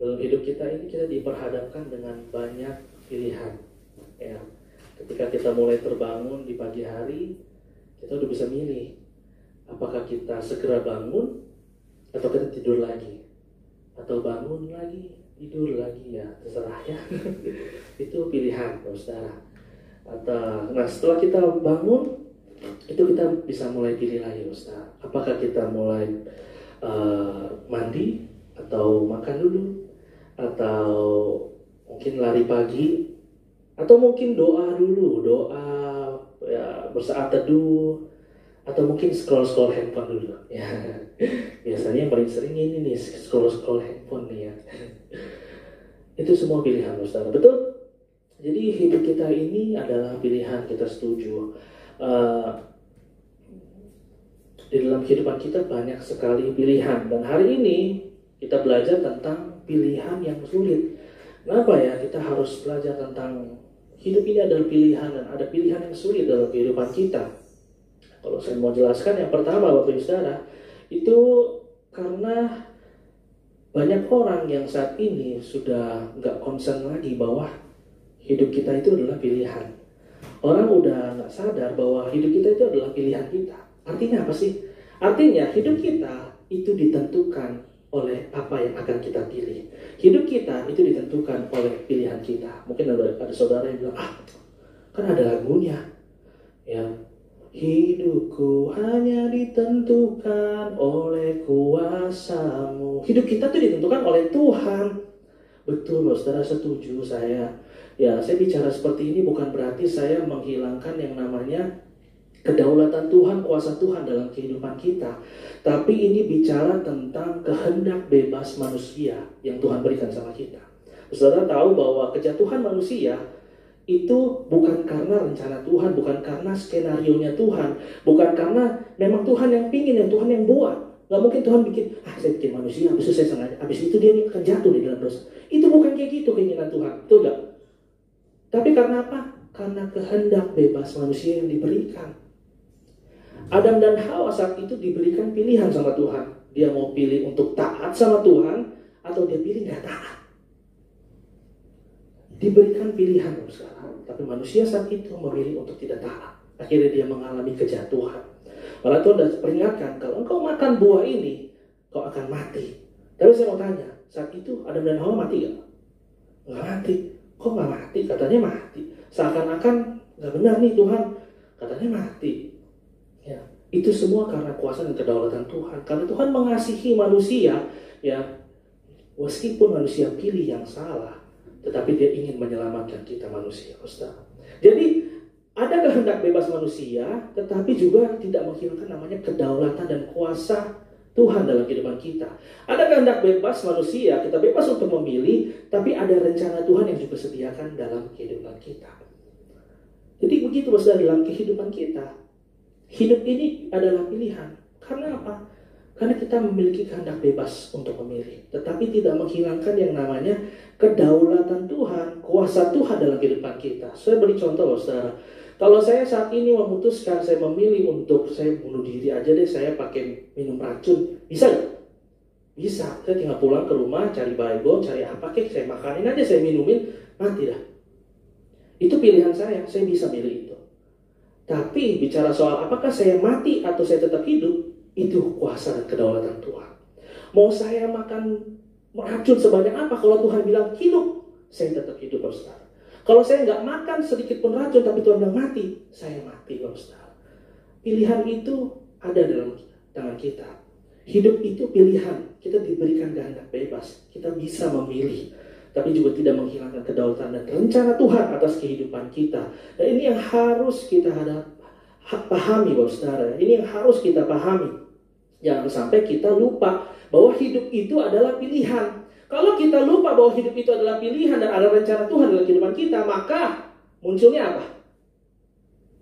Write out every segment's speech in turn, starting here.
Dalam hidup kita ini kita diperhadapkan dengan banyak pilihan. Ya, ketika kita mulai terbangun di pagi hari, kita udah bisa milih apakah kita segera bangun atau kita tidur lagi, atau bangun lagi, tidur lagi, ya terserah ya. Itu pilihan, saudara. Nah, setelah kita bangun, itu kita bisa mulai pilih lagi, saudara. Apakah kita mulai mandi atau makan dulu, atau mungkin lari pagi, atau mungkin doa dulu, ya, bersaat teduh, atau mungkin scroll handphone dulu. Ya, biasanya yang paling sering ini nih, scroll handphone nih ya. Itu semua pilihan, saudara. Betul? Jadi hidup kita ini adalah pilihan, kita setuju. Di dalam kehidupan kita banyak sekali pilihan, dan hari ini kita belajar tentang pilihan yang sulit. Kenapa ya kita harus belajar tentang hidup ini adalah pilihan, dan ada pilihan yang sulit dalam kehidupan kita? Kalau saya mau jelaskan, yang pertama Bapak Ibu Saudara, itu karena banyak orang yang saat ini sudah nggak concern lagi bahwa hidup kita itu adalah pilihan. Orang udah nggak sadar bahwa hidup kita itu adalah pilihan kita. Artinya apa sih? Artinya hidup kita itu ditentukan oleh apa yang akan kita pilih. Hidup kita itu ditentukan oleh pilihan kita. Mungkin ada saudara yang bilang, kan ada lagunya, ya, hidupku hanya ditentukan oleh kuasa-Mu. Hidup kita itu ditentukan oleh Tuhan. Betul, saudara, setuju saya. Ya, saya bicara seperti ini bukan berarti saya menghilangkan yang namanya kedaulatan Tuhan, kuasa Tuhan dalam kehidupan kita. Tapi ini bicara tentang kehendak bebas manusia yang Tuhan berikan sama kita. Saudara tahu bahwa kejatuhan manusia itu bukan karena rencana Tuhan, bukan karena skenario-nya Tuhan, bukan karena memang Tuhan yang pingin, yang Tuhan yang buat. Gak mungkin Tuhan bikin, saya bikin manusia, habis itu saya sengaja, habis itu dia akan jatuh di dalam dosa. Itu bukan kayak gitu keinginan Tuhan, betul gak? Tapi karena apa? Karena kehendak bebas manusia yang diberikan. Adam dan Hawa saat itu diberikan pilihan sama Tuhan. Dia mau pilih untuk taat sama Tuhan, atau dia pilih gak taat. Diberikan pilihan sekarang. Tapi manusia saat itu memilih untuk tidak taat. Akhirnya dia mengalami kejatuhan. Malah Tuhan sudah peringatkan, kalau engkau makan buah ini, kau akan mati. Tapi saya mau tanya, saat itu Adam dan Hawa mati gak? Gak mati. Kok gak mati? Katanya mati. Seakan-akan gak benar nih Tuhan. Katanya mati. Ya, itu semua karena kuasa dan kedaulatan Tuhan. Karena Tuhan mengasihi manusia, ya, meskipun manusia pilih yang salah, tetapi dia ingin menyelamatkan kita manusia, Ustaz. Jadi ada kehendak bebas manusia, tetapi juga tidak menghilangkan namanya kedaulatan dan kuasa Tuhan dalam kehidupan kita. Ada kehendak bebas manusia, kita bebas untuk memilih, tapi ada rencana Tuhan yang juga sediakan dalam kehidupan kita. Jadi begitu, Ustaz, dalam kehidupan kita. Hidup ini adalah pilihan. Karena apa? Karena kita memiliki kehendak bebas untuk memilih, tetapi tidak menghilangkan yang namanya kedaulatan Tuhan, kuasa Tuhan dalam kehidupan kita. Saya beri contoh, saudara. Kalau saya saat ini memutuskan, saya memilih untuk saya bunuh diri aja deh, saya pakai minum racun, bisa gak? Bisa. Saya tinggal pulang ke rumah, cari baygon, cari apa kek, saya makanin aja, saya minumin, mati dah. Itu pilihan saya bisa milih itu. Tapi bicara soal apakah saya mati atau saya tetap hidup, itu kuasa dan kedaulatan Tuhan. Mau saya makan racun sebanyak apa, kalau Tuhan bilang hidup, saya tetap hidup, saudara. Kalau saya nggak makan sedikit pun racun, tapi Tuhan bilang mati, saya mati, saudara. Pilihan itu ada dalam tangan kita. Hidup itu pilihan. Kita diberikan kehendak bebas. Kita bisa memilih, tapi juga tidak menghilangkan kedaulatan dan rencana Tuhan atas kehidupan kita. Dan ini yang harus kita pahami, saudara. Ini yang harus kita pahami. Jangan sampai kita lupa bahwa hidup itu adalah pilihan. Kalau kita lupa bahwa hidup itu adalah pilihan dan ada rencana Tuhan dalam kehidupan kita, maka munculnya apa?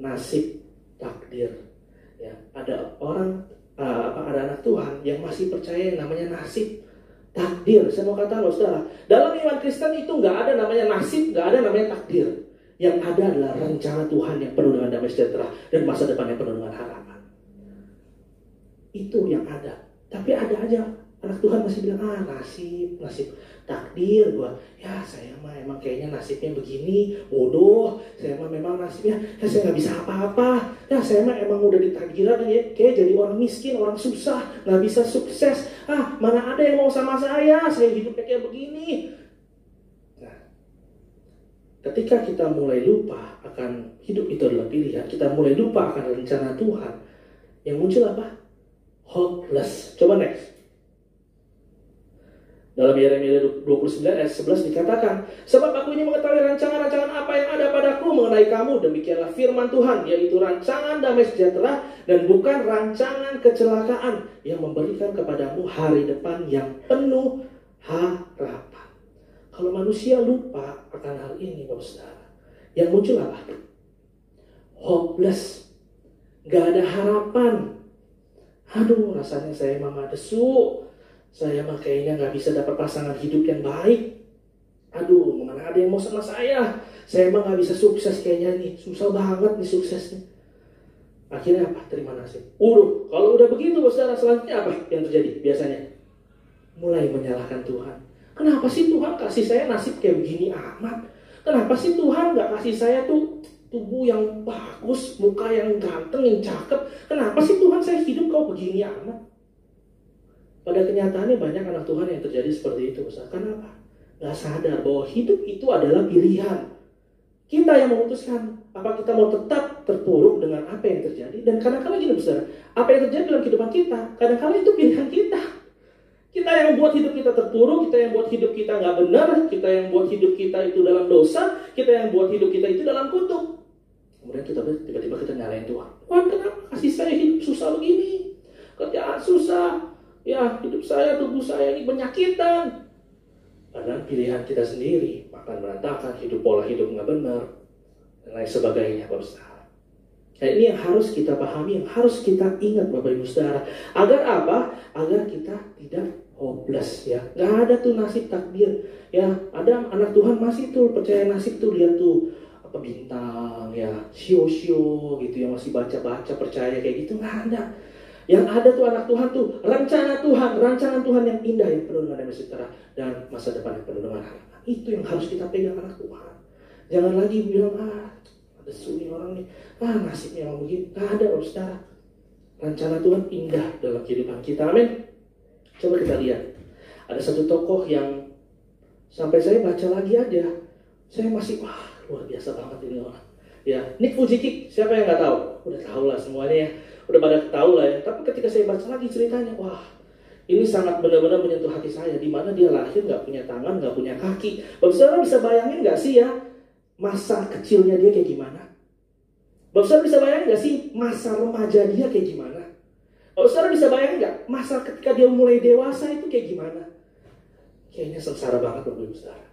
Nasib, takdir. Ya, ada orang, ada anak Tuhan yang masih percaya yang namanya nasib, takdir. Saya mau katakan, saudara, dalam iman Kristen itu nggak ada namanya nasib, nggak ada namanya takdir. Yang ada adalah rencana Tuhan yang penuh dengan damai sejahtera dan masa depan yang penuh dengan harapan. Itu yang ada. Tapi ada aja Anak Tuhan masih bilang, nasib takdir gua. Ya saya mah emang kayaknya nasibnya begini, bodoh. Saya mah memang nasibnya, ya saya nggak bisa apa-apa. Ya saya mah emang udah ditakdirkan ya, kayak jadi orang miskin, orang susah, nggak bisa sukses. Mana ada yang mau sama saya hidupnya kayak begini. Nah, ketika kita mulai lupa akan hidup itu adalah pilihan, kita mulai lupa akan rencana Tuhan, yang muncul apa? Hopeless. Coba next. Dalam Yeremia 29 ayat 11 dikatakan, sebab aku ini mengetahui rancangan-rancangan apa yang ada padaku mengenai kamu, demikianlah firman Tuhan, yaitu rancangan damai sejahtera dan bukan rancangan kecelakaan, yang memberikan kepadamu hari depan yang penuh harapan. Kalau manusia lupa akan hal ini, Bapak Saudara, yang muncul apa? Hopeless. Gak ada harapan. Aduh, rasanya saya mah desu. Saya mah kayaknya gak bisa dapat pasangan hidup yang baik. Aduh, mana ada yang mau sama saya? Saya mah gak bisa sukses kayaknya nih. Susah banget nih suksesnya. Akhirnya apa? Terima nasib. Kalau udah begitu, saudara, selanjutnya apa yang terjadi biasanya? Mulai menyalahkan Tuhan. Kenapa sih Tuhan kasih saya nasib kayak begini amat? Kenapa sih Tuhan gak kasih saya tuh tubuh yang bagus, muka yang ganteng, yang cakep? Kenapa sih Tuhan saya hidup kau begini amat? Pada kenyataannya banyak anak Tuhan yang terjadi seperti itu. Kenapa? Gak sadar bahwa hidup itu adalah pilihan. Kita yang memutuskan apa kita mau tetap terpuruk dengan apa yang terjadi. Dan kadang-kadang gini besar, apa yang terjadi dalam kehidupan kita, kadang-kadang itu pilihan kita. Kita yang buat hidup kita terpuruk, kita yang buat hidup kita gak benar, kita yang buat hidup kita itu dalam dosa, kita yang buat hidup kita itu dalam kutuk. Kemudian tiba-tiba kita nyalain Tuhan. Tuhan, kenapa kasih saya hidup susah begini? Kerjaan susah. Ya, hidup saya, tubuh saya ini penyakitan. Padahal pilihan kita sendiri, makan berantakan, pola hidup nggak benar, dan lain sebagainya, Bapak Saudara. Nah, ini yang harus kita pahami, yang harus kita ingat, Bapak Ibu Saudara. Agar apa? Agar kita tidak hopeless, ya. Nggak ada tuh nasib takdir. Ya, ada anak Tuhan masih tuh percaya nasib tuh, lihat tuh apa bintang, ya, sio-sio gitu, yang masih baca-baca percaya kayak gitu, nggak ada. Yang ada tuh anak Tuhan tuh, rancangan Tuhan yang indah, yang penuh dengan damai sejahtera dan masa depan yang penuh dengan harapan. Itu yang harus kita pegang, anak Tuhan. Jangan lagi bilang, ada sunyi orang nih, nasibnya emang begini. Gak ada, Saudara. Rencana Tuhan indah dalam kehidupan kita. Amin. Coba kita lihat. Ada satu tokoh yang sampai saya baca lagi aja, saya masih, luar biasa banget ini orang. Ya, Nick Vujicic, siapa yang nggak tahu? Udah tahu lah semuanya ya. Udah pada tahu lah ya. Tapi ketika saya baca lagi ceritanya, ini sangat benar-benar menyentuh hati saya. Di mana dia lahir nggak punya tangan, nggak punya kaki. Bapak Saudara bisa bayangin nggak sih ya masa kecilnya dia kayak gimana? Bapak Saudara bisa bayangin nggak sih masa remaja dia kayak gimana? Bapak Saudara bisa bayangin nggak masa ketika dia mulai dewasa itu kayak gimana? Kayaknya sengsara banget Bapak Saudara.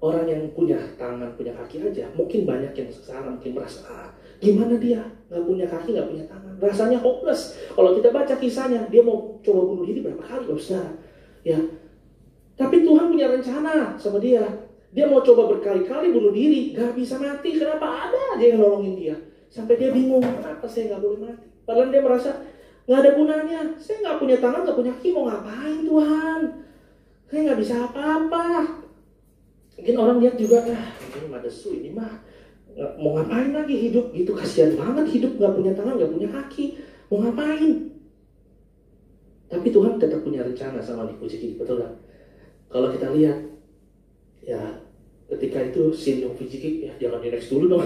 Orang yang punya tangan, punya kaki aja, mungkin banyak yang sengsara, mungkin merasa, gimana dia? Nggak punya kaki, nggak punya tangan. Rasanya hopeless. Kalau kita baca kisahnya, dia mau coba bunuh diri berapa kali, Saudara. Ya. Tapi Tuhan punya rencana sama dia. Dia mau coba berkali-kali bunuh diri, nggak bisa mati. Kenapa? Ada aja yang nolongin dia. Sampai dia bingung, kenapa saya nggak boleh mati? Padahal dia merasa, nggak ada gunanya. Saya nggak punya tangan, nggak punya kaki, mau ngapain Tuhan? Saya nggak bisa apa-apa. Mungkin orang lihat juga, ini mah desu, ini mah mau ngapain lagi hidup gitu, kasihan banget hidup nggak punya tangan, nggak punya kaki, mau ngapain? Tapi Tuhan tetap punya rencana sama Nick Vujicic, betul kan? Kalau kita lihat, ya ketika itu si Nick Vujicic, ya jangan di next dulu dong.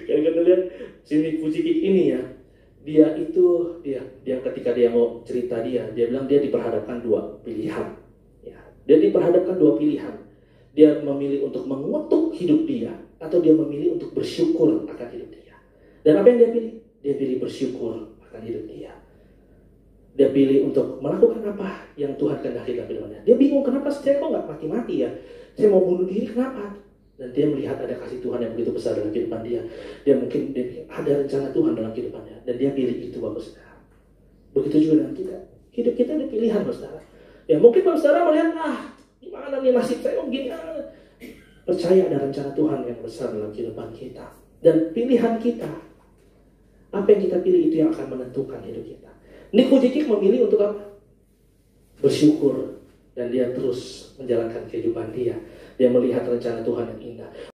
Kalau kita lihat si Nick Vujicic ini ya, dia ketika dia mau cerita dia bilang dia diperhadapkan dua pilihan. Dia diperhadapkan dua pilihan. Dia memilih untuk mengutuk hidup dia, atau dia memilih untuk bersyukur akan hidup dia. Dan apa yang dia pilih? Dia pilih bersyukur akan hidup dia. Dia pilih untuk melakukan apa yang Tuhan kehendaki dalam hidupnya. Dia bingung, kenapa saya kok nggak mati-mati ya? Saya mau bunuh diri, kenapa? Dan dia melihat ada kasih Tuhan yang begitu besar dalam kehidupan dia. Dia ada rencana Tuhan dalam kehidupannya. Dan dia pilih itu, Bapak Saudara. Begitu juga dengan kita. Hidup kita ada pilihan, Bapak Saudara. Ya mungkin Bapak Saudara melihat, gimana nih nasib saya begini. Percaya ada rencana Tuhan yang besar dalam kehidupan kita. Dan pilihan kita, apa yang kita pilih itu yang akan menentukan hidup kita. Nick Vujicic memilih untuk apa? bersyukur dan dia terus menjalankan kehidupan dia. Dia melihat rencana Tuhan yang indah.